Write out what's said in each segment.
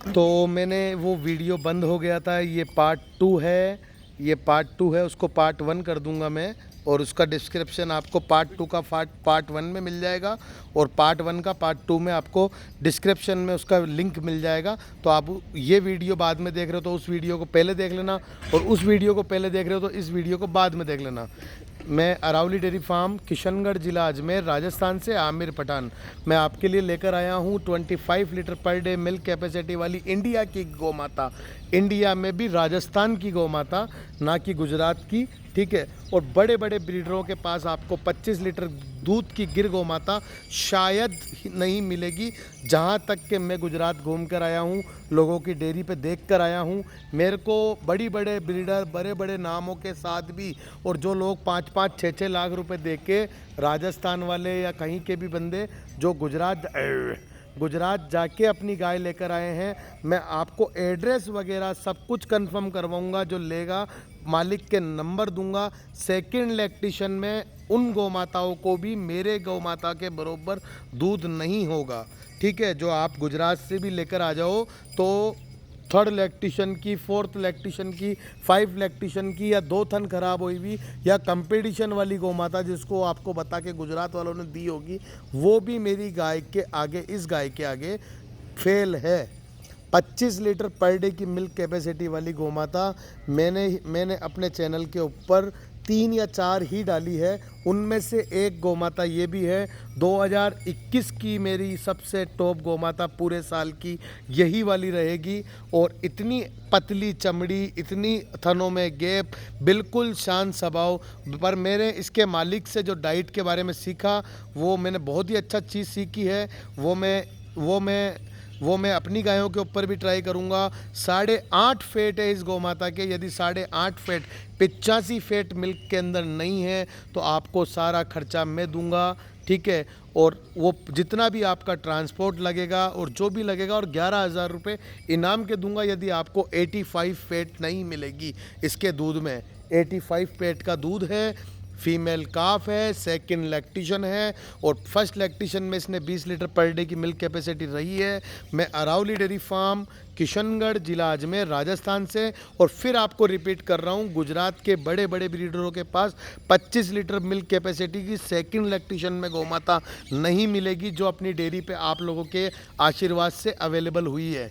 तो मैंने वो वीडियो बंद हो गया था, ये पार्ट 2 है, ये पार्ट 2 है, उसको पार्ट 1 कर दूंगा मैं। और उसका डिस्क्रिप्शन आपको पार्ट 2 का पार्ट 1 में मिल जाएगा, और पार्ट 1 का पार्ट 2 में आपको डिस्क्रिप्शन में उसका लिंक मिल जाएगा। तो आप ये वीडियो बाद में देख रहे हो तो उस वीडियो को पहले देख लेना, और उस वीडियो को पहले देख रहे हो तो इस वीडियो को बाद में देख लेना। मैं अरावली डेयरी फार्म, किशनगढ़ ज़िला अजमेर, राजस्थान से आमिर पठान, मैं आपके लिए लेकर आया हूँ 25 litre per day milk capacity वाली इंडिया की गौ माता। इंडिया में भी राजस्थान की गौ माता, ना कि गुजरात की, ठीक है। और बड़े बड़े ब्रीडरों के पास आपको 25 लीटर दूध की गिर गौ माता शायद नहीं मिलेगी। जहाँ तक कि मैं गुजरात घूम कर आया हूँ, लोगों की डेयरी पे देख कर आया हूँ, मेरे को बड़ी बड़े ब्रीडर, बड़े बड़े नामों के साथ भी, और जो लोग 5-5, 6-6 लाख रुपए दे के, राजस्थान वाले या कहीं के भी बंदे जो गुजरात जाके अपनी गाय लेकर आए हैं, मैं आपको एड्रेस वगैरह सब कुछ कंफर्म करवाऊंगा। जो लेगा मालिक के नंबर दूंगा। सेकंड लैक्टेशन में उन गौ माताओं को भी मेरे गौ माता के बरोबर दूध नहीं होगा, ठीक है। जो आप गुजरात से भी लेकर आ जाओ तो थर्ड लैक्टेशन की, फोर्थ लैक्टेशन की, 5 लैक्टेशन की, या 2 थन खराब हुई हुई, या कंपटीशन वाली गौ माता जिसको आपको बता के गुजरात वालों ने दी होगी, वो भी मेरी गाय के आगे, इस गाय के आगे फेल है। 25 लीटर पर डे की मिल्क कैपेसिटी वाली गौ माता मैंने अपने चैनल के ऊपर 3 या 4 ही डाली है। उनमें से एक गौ माता ये भी है, 2021 की मेरी सबसे टॉप गौ माता पूरे साल की यही वाली रहेगी। और इतनी पतली चमड़ी, इतनी थनों में गैप, बिल्कुल शांत स्वभाव। पर मैंने इसके मालिक से जो डाइट के बारे में सीखा, वो मैंने बहुत ही अच्छा चीज़ सीखी है। वो मैं अपनी गायों के ऊपर भी ट्राई करूँगा। 8.5 फेट है इस गौ माता के। यदि 8.5 फेट, 85 फेट मिल्क के अंदर नहीं है तो आपको सारा खर्चा मैं दूंगा, ठीक है। और वो जितना भी आपका ट्रांसपोर्ट लगेगा और जो भी लगेगा, और 11,000 रुपये इनाम के दूंगा यदि आपको 85 फेट नहीं मिलेगी इसके दूध में। 85 फेट का दूध है, फीमेल काफ है, सेकंड लैक्टेशन है, और फर्स्ट लैक्टेशन में इसने 20 लीटर पर डे की मिल्क कैपेसिटी रही है। मैं अरावली डेयरी फार्म, किशनगढ़ ज़िला अजमेर, राजस्थान से, और फिर आपको रिपीट कर रहा हूँ, गुजरात के बड़े बड़े ब्रीडरों के पास 25 लीटर मिल्क कैपेसिटी की सेकंड लैक्टेशन में गौ माता नहीं मिलेगी, जो अपनी डेयरी पे आप लोगों के आशीर्वाद से अवेलेबल हुई है,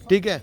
ठीक है।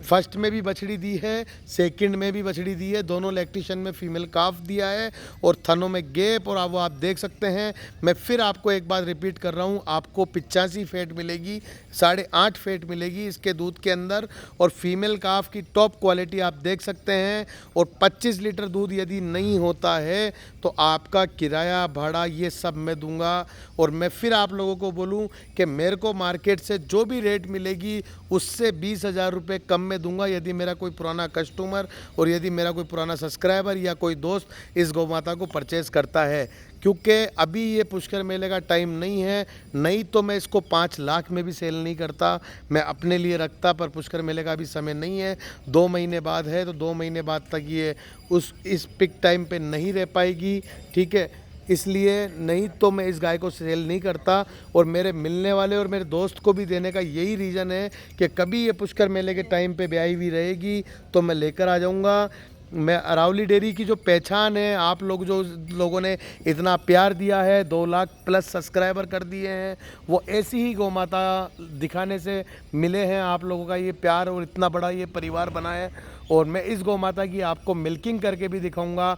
फर्स्ट में भी बछड़ी दी है, सेकंड में भी बछड़ी दी है, दोनों लैक्टेशन में फीमेल काफ दिया है, और थनों में गैप, और अब वो आप देख सकते हैं। मैं फिर आपको एक बार रिपीट कर रहा हूँ, आपको 85 फेट मिलेगी, 8.5 फेट मिलेगी इसके दूध के अंदर, और फीमेल काफ की टॉप क्वालिटी आप देख सकते हैं। और 25 लीटर दूध यदि नहीं होता है तो आपका किराया, भाड़ा, ये सब मैं दूंगा। और मैं फिर आप लोगों को बोलूँ कि मेरे को मार्केट से जो भी रेट मिलेगी उससे 20,000 रुपये कम में दूंगा, यदि मेरा कोई पुराना कस्टमर और यदि मेरा कोई पुराना सब्सक्राइबर या कोई दोस्त इस गौ माता को परचेज़ करता है। क्योंकि अभी ये पुष्कर मेले का टाइम नहीं है, नहीं तो मैं इसको 5 लाख में भी सेल नहीं करता, मैं अपने लिए रखता। पर पुष्कर मेले का अभी समय नहीं है, 2 महीने बाद है, तो 2 महीने बाद तक ये इस पिक टाइम पे नहीं रह पाएगी, ठीक है। इसलिए नहीं तो मैं इस गाय को सेल नहीं करता। और मेरे मिलने वाले और मेरे दोस्त को भी देने का यही रीज़न है कि कभी ये पुष्कर मेले के टाइम पे ब्याही हुई रहेगी तो मैं लेकर आ जाऊंगा। मैं अरावली डेयरी की जो पहचान है, आप लोग जो लोगों ने इतना प्यार दिया है, 2 लाख प्लस सब्सक्राइबर कर दिए हैं, वो ऐसी ही गौ माता दिखाने से मिले हैं। आप लोगों का ये प्यार और इतना बड़ा ये परिवार बना है। और मैं इस गौ माता की आपको मिल्किंग करके भी दिखाऊंगा,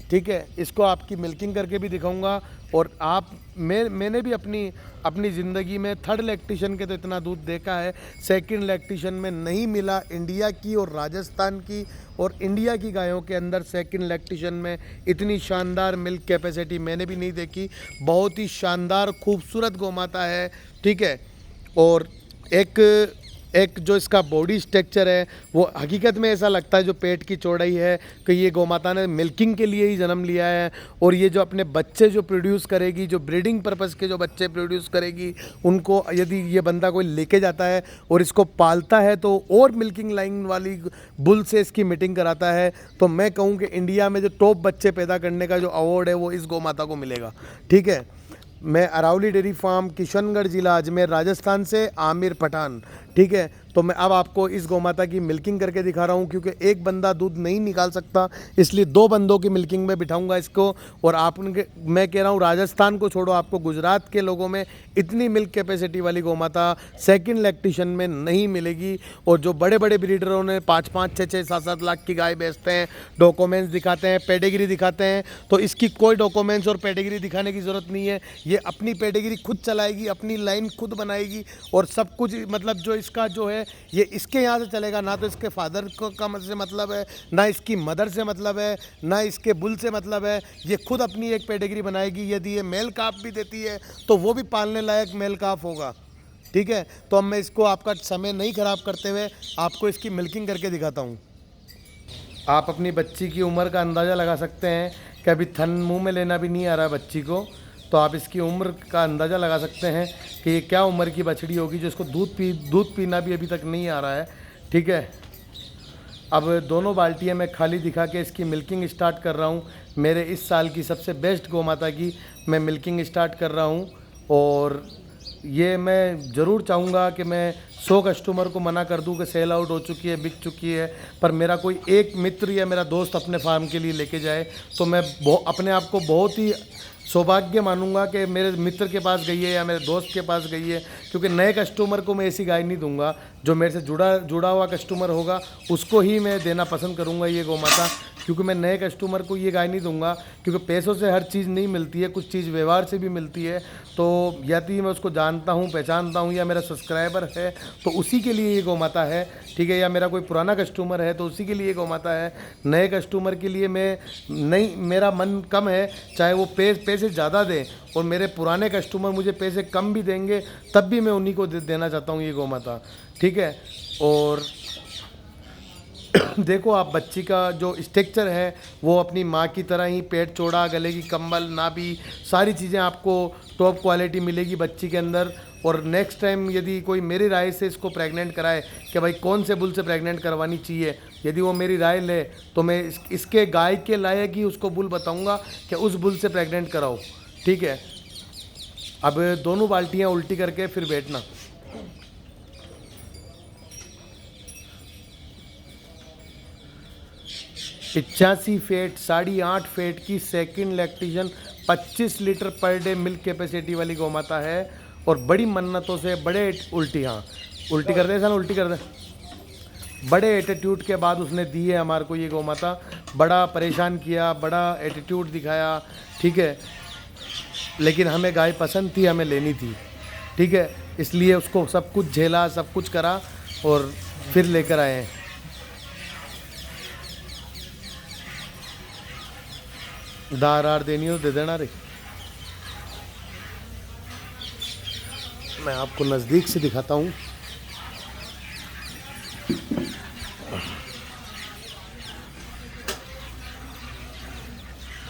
ठीक है। इसको आपकी मिल्किंग करके भी दिखाऊंगा। और मैंने भी अपनी ज़िंदगी में थर्ड लैक्टेशन के तो इतना दूध देखा है, सेकंड लैक्टेशन में नहीं मिला। इंडिया की और राजस्थान की और इंडिया की गायों के अंदर सेकंड लैक्टेशन में इतनी शानदार मिल्क कैपेसिटी मैंने भी नहीं देखी। बहुत ही शानदार खूबसूरत गौ माता है, ठीक है। और एक जो इसका बॉडी स्ट्रक्चर है, वो हकीकत में ऐसा लगता है जो पेट की चौड़ाई है कि ये गौ माता ने मिल्किंग के लिए ही जन्म लिया है। और ये जो अपने बच्चे जो प्रोड्यूस करेगी, जो ब्रीडिंग पर्पज़ के जो बच्चे प्रोड्यूस करेगी, उनको यदि ये बंदा कोई लेके जाता है और इसको पालता है तो और मिल्किंग लाइन वाली बुल से इसकी मीटिंग कराता है, तो मैं कहूँ कि इंडिया में जो टॉप बच्चे पैदा करने का जो अवार्ड है वो इस गौ माता को मिलेगा, ठीक है। मैं अरावली डेयरी फार्म, किशनगढ़ ज़िला अजमेर, राजस्थान से आमिर पठान, ठीक है। तो मैं अब आपको इस गौ माता की मिल्किंग करके दिखा रहा हूँ, क्योंकि एक बंदा दूध नहीं निकाल सकता, इसलिए 2 बंदों की मिल्किंग में बिठाऊंगा इसको। और आप उनके, मैं कह रहा हूँ राजस्थान को छोड़ो, आपको गुजरात के लोगों में इतनी मिल्क कैपेसिटी वाली गौ माता सेकेंड लैक्टेशन में नहीं मिलेगी। और जो बड़े बड़े ब्रीडरों ने 5-5, 6-6, 7-7 लाख की गाय बेचते हैं, डॉक्यूमेंट्स दिखाते हैं, पेडिग्री दिखाते हैं, तो इसकी कोई डॉक्यूमेंट्स और पेडिग्री दिखाने की ज़रूरत नहीं है। ये अपनी पेडिग्री खुद चलाएगी, अपनी लाइन खुद बनाएगी, और सब कुछ मतलब जो इसका जो है ये इसके यहाँ से चलेगा। ना तो इसके फादर को का से मतलब है, ना इसकी मदर से मतलब है, ना इसके बुल से मतलब है। ये खुद अपनी एक पेडिग्री बनाएगी। यदि ये मेल काफ भी देती है तो वो भी पालने लायक मेल काफ होगा। ठीक है। तो अब मैं इसको आपका समय नहीं ख़राब करते हुए आपको इसकी मिल्किंग करके दिखाता हूँ। आप अपनी बच्ची की उम्र का अंदाज़ा लगा सकते हैं कि अभी थन मुंह में लेना भी नहीं आ रहा है बच्ची को, तो आप इसकी उम्र का अंदाज़ा लगा सकते हैं कि ये क्या उम्र की बछड़ी होगी जो इसको दूध पीना भी अभी तक नहीं आ रहा है। ठीक है। अब दोनों बाल्टियाँ मैं खाली दिखा के इसकी मिल्किंग स्टार्ट कर रहा हूँ। मेरे इस साल की सबसे बेस्ट गौ माता की मैं मिल्किंग स्टार्ट कर रहा हूँ। और ये मैं ज़रूर चाहूँगा कि मैं 100 कस्टमर को मना कर दूँ कि सेल आउट हो चुकी है, बिक चुकी है, पर मेरा कोई एक मित्र या मेरा दोस्त अपने फार्म के लिए लेके जाए तो मैं अपने आप को बहुत ही सौभाग्य मानूंगा कि मेरे मित्र के पास गई है या मेरे दोस्त के पास गई है। क्योंकि नए कस्टमर को मैं ऐसी गाय नहीं दूंगा, जो मेरे से जुड़ा हुआ कस्टमर होगा उसको ही मैं देना पसंद करूंगा ये गौ माता। क्योंकि मैं नए कस्टमर को ये गाय नहीं दूंगा, क्योंकि पैसों से हर चीज़ नहीं मिलती है, कुछ चीज़ व्यवहार से भी मिलती है। तो यदि मैं उसको जानता हूँ, पहचानता हूँ, या मेरा सब्सक्राइबर है तो उसी के लिए ये गौ माता है। ठीक है। या मेरा कोई पुराना कस्टमर है तो उसी के लिए गौ माता है। नए कस्टमर के लिए मैं नहीं, मेरा मन कम है, चाहे वो पैसे ज़्यादा दें और मेरे पुराने कस्टमर मुझे पैसे कम भी देंगे तब भी मैं उन्हीं को देना चाहता हूँ ये गौ माता। ठीक है। और देखो आप, बच्ची का जो स्ट्रक्चर है वो अपनी माँ की तरह ही, पेट चौड़ा, गले की कंबल, नाभि, सारी चीज़ें आपको टॉप क्वालिटी मिलेगी बच्ची के अंदर। और नेक्स्ट टाइम यदि कोई मेरी राय से इसको प्रेग्नेंट कराए कि भाई कौन से बुल से प्रेग्नेंट करवानी चाहिए, यदि वो मेरी राय ले तो मैं इसके गाय के लायक ही उसको बुल बताऊंगा कि उस बुल से प्रेग्नेंट कराओ। ठीक है। अब दोनों बाल्टियाँ उल्टी करके फिर बैठना। पिचासी फेट, 8.5 फेट की second lactation, 25 litre per day milk capacity वाली गौ माता है। और बड़ी मन्नतों से, बड़े उल्टी, हाँ उल्टी कर दे सन, उल्टी कर दे, बड़े एटीट्यूड के बाद उसने दी है हमारे को ये गौ माता। बड़ा परेशान किया, बड़ा एटीट्यूड दिखाया। ठीक है। लेकिन हमें गाय पसंद थी, हमें लेनी थी। ठीक है। इसलिए उसको सब कुछ झेला, सब कुछ करा और फिर लेकर आए हैं। दार देनी हो दे देना रे। मैं आपको नज़दीक से दिखाता हूँ।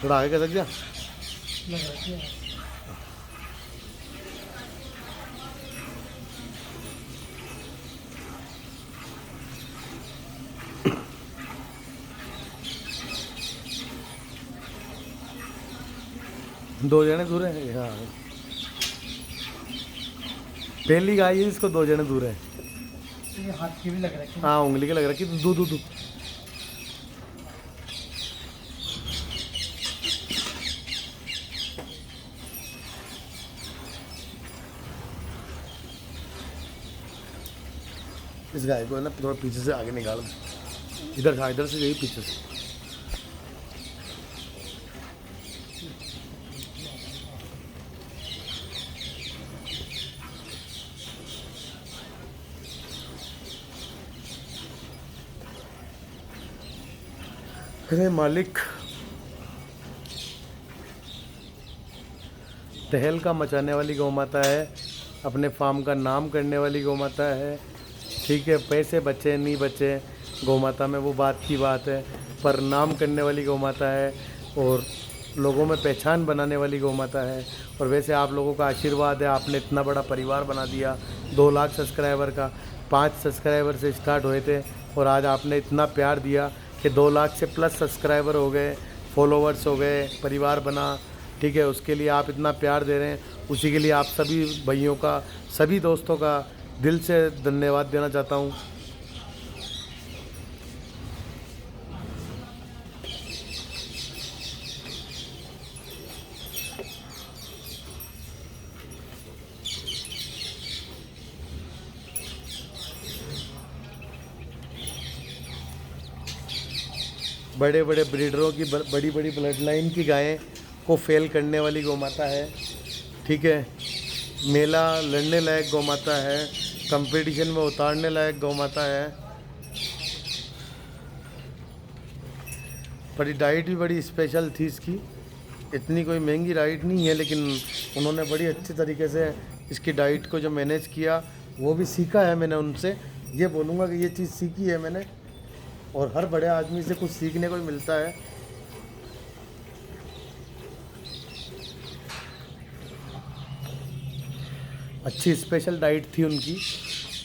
थोड़ा आगे कर दिया। दो जने दूर है। हाँ, पहली गाय है इसको 2 जने दूर है। ये हाथ की भी लग रखी है। हाँ, उंगली के लग रखी। दू दू दू इस गाय को है ना थोड़ा पीछे से आगे निकाल दो। इधर था, इधर से यही पीछे से। अरे मालिक, तहलका मचाने वाली गौ माता है, अपने फार्म का नाम करने वाली गौ माता है। ठीक है। पैसे बचे नहीं बचे गौ माता में वो बात की बात है, पर नाम करने वाली गौ माता है और लोगों में पहचान बनाने वाली गौ माता है। और वैसे आप लोगों का आशीर्वाद है, आपने इतना बड़ा परिवार बना दिया। 2 लाख सब्सक्राइबर का 5 सब्सक्राइबर से स्टार्ट हुए थे और आज आपने इतना प्यार दिया कि 2 लाख से प्लस सब्सक्राइबर हो गए, फॉलोवर्स हो गए, परिवार बना। ठीक है। उसके लिए आप इतना प्यार दे रहे हैं, उसी के लिए आप सभी भाइयों का, सभी दोस्तों का दिल से धन्यवाद देना चाहता हूँ। बड़े बड़े ब्रीडरों की बड़ी बड़ी ब्लड लाइन की गायें को फेल करने वाली गौ माता है, ठीक है। मेला लड़ने लायक गौ माता है, कंपटीशन में उतारने लायक गौ माता है। पर डाइट भी बड़ी स्पेशल थी इसकी, इतनी कोई महंगी डाइट नहीं है, लेकिन उन्होंने बड़ी अच्छी तरीके से इसकी डाइट को जो मैनेज किया वो भी सीखा है मैंने उनसे। ये बोलूँगा कि ये चीज़ सीखी है मैंने, और हर बड़े आदमी से कुछ सीखने को ही मिलता है। अच्छी स्पेशल डाइट थी उनकी,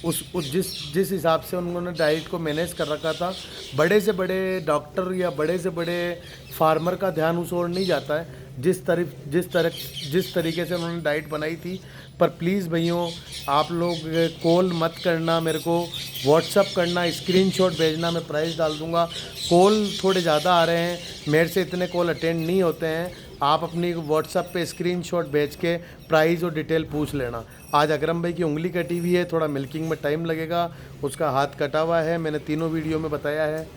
उस जिस हिसाब से उन्होंने डाइट को मैनेज कर रखा था, बड़े से बड़े डॉक्टर या बड़े से बड़े फार्मर का ध्यान उस ओर नहीं जाता है, जिस तरीके से उन्होंने डाइट बनाई थी। पर प्लीज़ भैयों, आप लोग कॉल मत करना, मेरे को व्हाट्सअप करना, स्क्रीनशॉट भेजना, मैं प्राइस डाल दूंगा। कॉल थोड़े ज़्यादा आ रहे हैं, मेरे से इतने कॉल अटेंड नहीं होते हैं। आप अपनी व्हाट्सअप पे स्क्रीनशॉट भेज के प्राइस और डिटेल पूछ लेना। आज अकरम भाई की उंगली कटी हुई है, थोड़ा मिल्किंग में टाइम लगेगा, उसका हाथ कटा हुआ है, मैंने तीनों वीडियो में बताया है।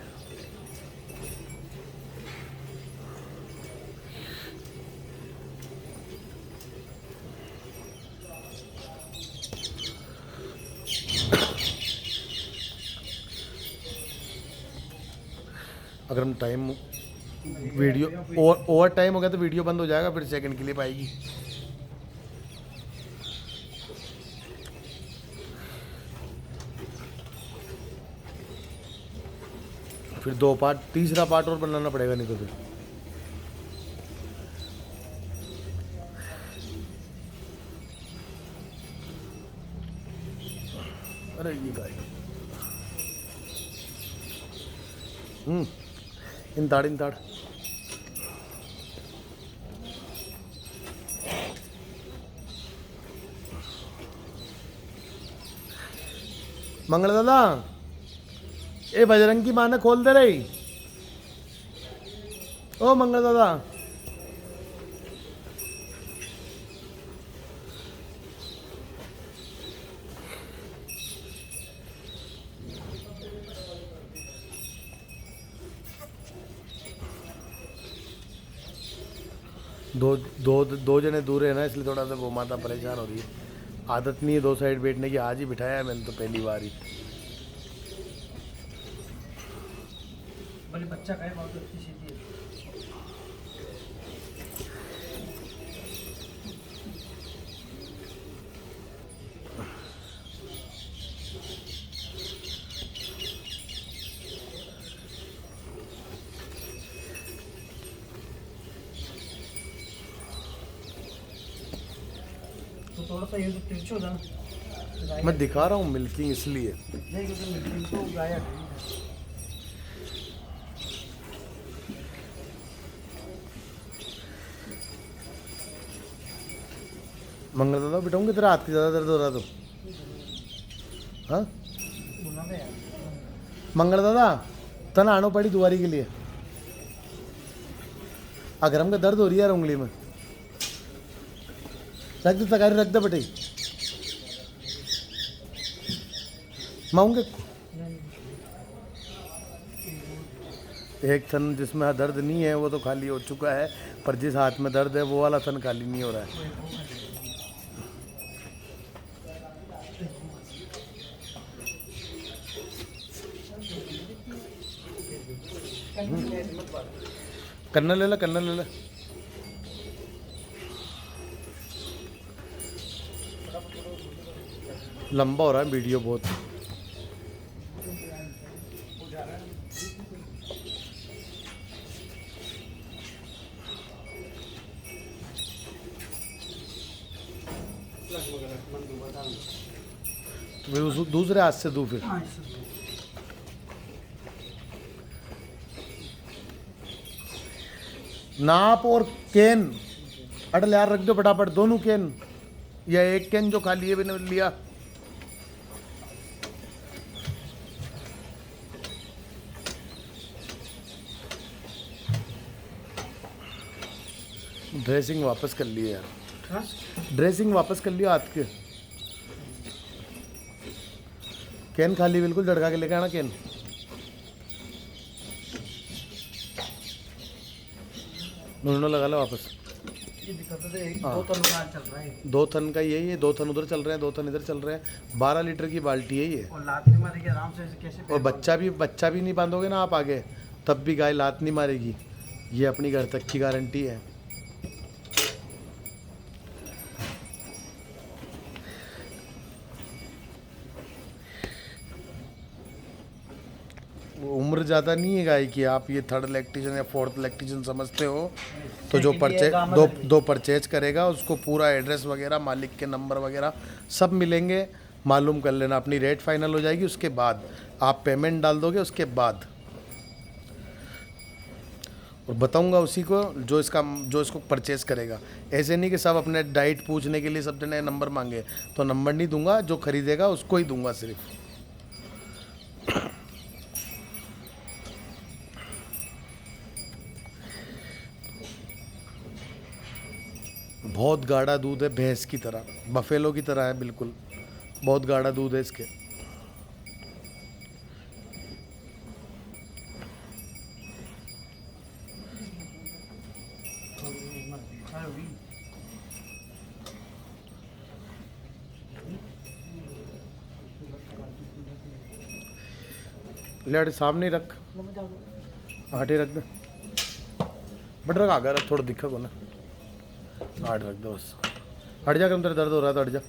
अगर हम टाइम वीडियो ओवर टाइम हो गया तो वीडियो बंद हो जाएगा, फिर सेकंड क्लिप आएगी। फिर 2 पार्ट, तीसरा पार्ट और बनाना पड़ेगा, नहीं तो फिर अरे ये गाय इंताड़ मंगल दादा, ए बजरंग की माँ ने खोल दे रही। ओ मंगल दादा, दो जने दूर है ना, इसलिए थोड़ा सा गौ माता परेशान हो रही है। आदत नहीं है 2 साइड बैठने की, आज ही बिठाया है मैंने तो पहली बार ही। बड़े बच्चा का है, बहुत अच्छी सीधी है। तो थोड़ा सा ये तो तिरछा हो जाना। मैं दिखा रहा हूँ मिल्किंग इसलिए। नहीं, क्योंकि इनको गाय हट रही है। मंगल दादा बिठाऊंगे, तेरा हाथ की ज़्यादा दर्द हो रहा तो हाँ बुला गया मंगल दादा, तना आनो पड़ी दुआरी के लिए। अगर हमको दर्द हो रही है यार उंगली में, रख दे तकारी, रख दे बेटे माऊंगे। एक थन जिसमें दर्द नहीं है वो तो खाली हो चुका है, पर जिस हाथ में दर्द है वो वाला थन खाली नहीं हो रहा है। कन्ना ले ला, कन्ना ले ला। लंबा हो रहा है वीडियो बहुत। मैं उस दूसरे हाथ से दूं फिर। नाप और कैन अटल यार रख दो फटाफट, दोनों कैन या एक कैन जो खाली है मैंने लिया। ड्रेसिंग वापस कर लिए यार, हाँ ड्रेसिंग वापस कर लियो हाथ के। कैन खाली बिल्कुल झटका के लेके आना कैन। दोनों लगा लो वापस। ये दिक्कत है, एक हाँ। दो तो लगान चल रहा है 2 थन का यही है, 2 थन उधर चल रहे हैं, 2 थन इधर चल रहे हैं। 12 लीटर की बाल्टी है ये। और लात नहीं मारेगी आराम से, कैसे और बच्चा भी नहीं बांधोगे ना आप आगे, तब भी गाय लात नहीं मारेगी। ये अपनी घर तक की गारंटी है। वो उम्र ज़्यादा नहीं है गाय की, आप ये 3rd लैक्टेशन या 4th लैक्टेशन समझते हो। तो जो दो परचेज करेगा उसको पूरा एड्रेस वगैरह, मालिक के नंबर वगैरह सब मिलेंगे, मालूम कर लेना। अपनी रेट फाइनल हो जाएगी, उसके बाद आप पेमेंट डाल दोगे, उसके बाद और बताऊंगा उसी को जो इसको परचेज़ करेगा। ऐसे नहीं कि सब अपने डाइट पूछने के लिए सब जने नंबर मांगे, तो नंबर नहीं दूंगा, जो खरीदेगा उसको ही दूंगा सिर्फ। बहुत गाढ़ा दूध है, भैंस की तरह, बफेलो की तरह है बिल्कुल, बहुत गाढ़ा दूध है इसके। ले सामने रख, आटे रख दे, बट रख आगे रख, थोड़ा दिक्कत हो ना, आठ रख दो बस। हट जा, कम तेरा दर्द हो रहा था, हट जा।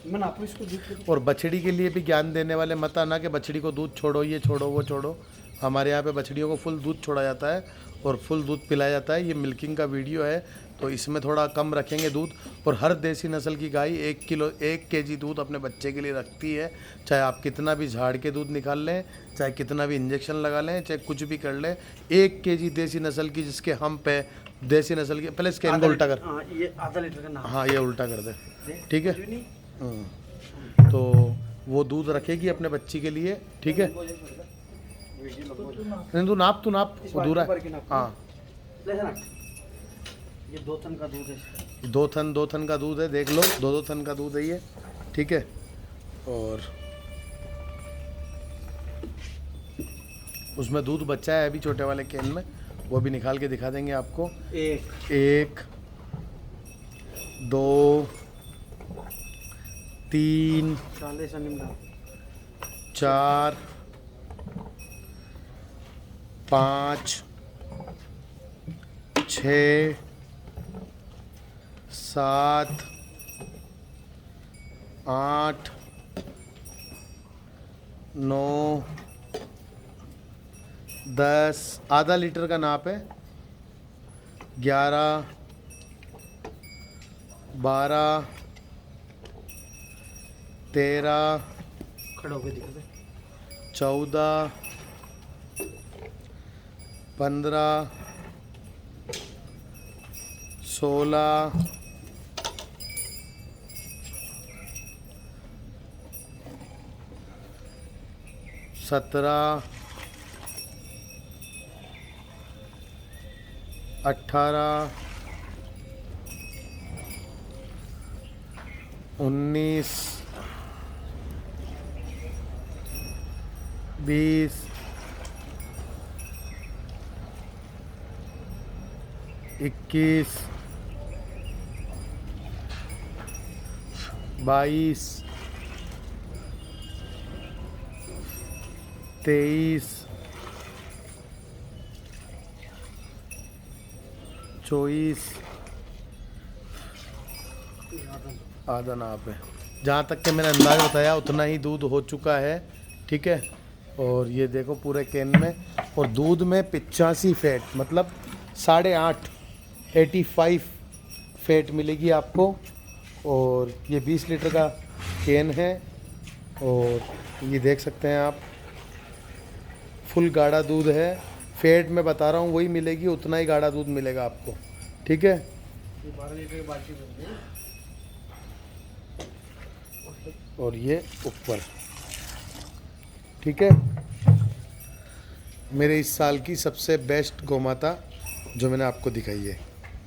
मैं नापू इसको दूध और बछड़ी के लिए भी ज्ञान देने वाले मत आना कि बछड़ी को दूध छोड़ो, ये छोड़ो, वो छोड़ो। हमारे यहाँ पे बछड़ियों को फुल दूध छोड़ा जाता है और फुल दूध पिलाया जाता है। ये मिल्किंग का वीडियो है, तो इसमें थोड़ा कम रखेंगे दूध। और हर देसी नस्ल की गाय 1 केजी दूध अपने बच्चे के लिए रखती है। चाहे आप कितना भी झाड़ के दूध निकाल लें, चाहे कितना भी इंजेक्शन लगा लें, चाहे कुछ भी कर लें, 1 केजी देसी नस्ल की जिसके हम्प है, देसी नस्ल की। पहले इसके इनको उल्टा कर, हाँ ये आधा लीटर का नाम। हाँ ये उल्टा कर दे, ठीक है। तो वो दूध रखेगी अपने बच्ची के लिए, ठीक है। नहीं तू नाप वो दूर है। हाँ ये 2 टन का दूध है, 2 थन का दूध है, देख लो, 2 थन का दूध है ये, ठीक है। और उसमें दूध बचा है अभी छोटे वाले कैन में, वो भी निकाल के दिखा देंगे आपको। 1 2 3 4 5 6 7 8 9 10, आधा लीटर का नाप है। 11 12 13 खड़ा होकर दिखा दे। 14 15 16 17 18 19 20 21 22 23 24 आधा नाप है। जहाँ तक के मैंने अंदाज़ बताया उतना ही दूध हो चुका है, ठीक है। और ये देखो पूरे कैन में, और दूध में 85 फैट, मतलब 8.5 85 फैट मिलेगी आपको। और ये 20 लीटर का कैन है, और ये देख सकते हैं आप, फुल गाढ़ा दूध है। फैट मैं बता रहा हूँ वही मिलेगी, उतना ही गाढ़ा दूध मिलेगा आपको, ठीक है। ये 12 लीटर की बाल्टी बन गई। और ये ऊपर, ठीक है। मेरे इस साल की सबसे बेस्ट गौ माता जो मैंने आपको दिखाई है।